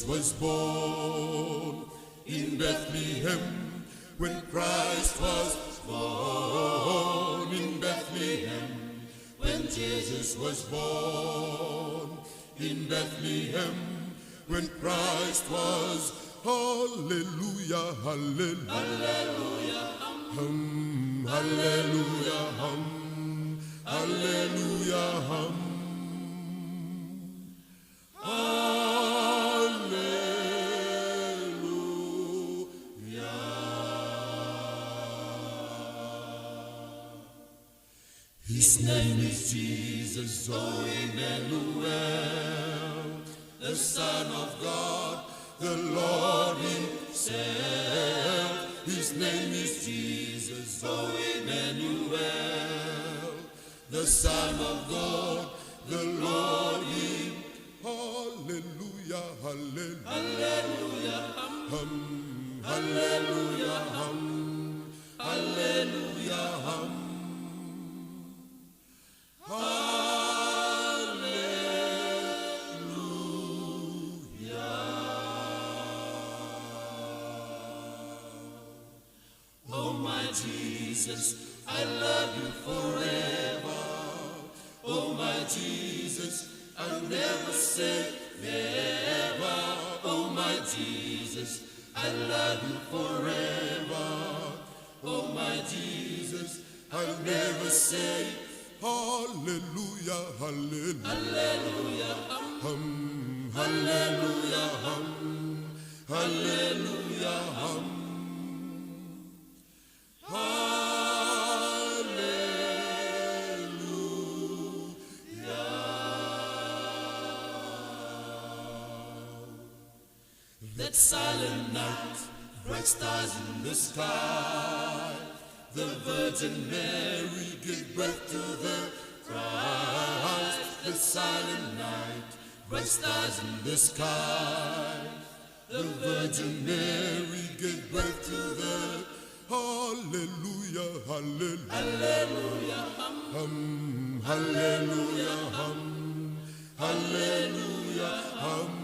Jesus was born in Bethlehem, when Christ was born in Bethlehem, when Jesus was born in Bethlehem, when Christ was, hallelujah, hallelujah, hallelujah, hallelujah, hallelujah, His name is Jesus, oh Emmanuel, the Son of God, the Lord Himself. His name is Jesus, oh Emmanuel, the Son of God, the Lord Himself. Hallelujah, hallelujah, hallelujah, hallelujah, hallelujah, oh my Jesus, I love you forever. Oh my Jesus, I'll never say never. Oh my Jesus, I love you forever. Oh my Jesus, I'll never say hallelujah, hallelujah, hallelujah, hallelujah, hallelujah, that silent night, bright stars in the sky, the Virgin Mary gave birth to the Christ. The silent night, bright stars in the sky, the Virgin Mary gave birth to the hallelujah, hallelujah, hallelujah, hallelujah, hallelujah, hallelujah.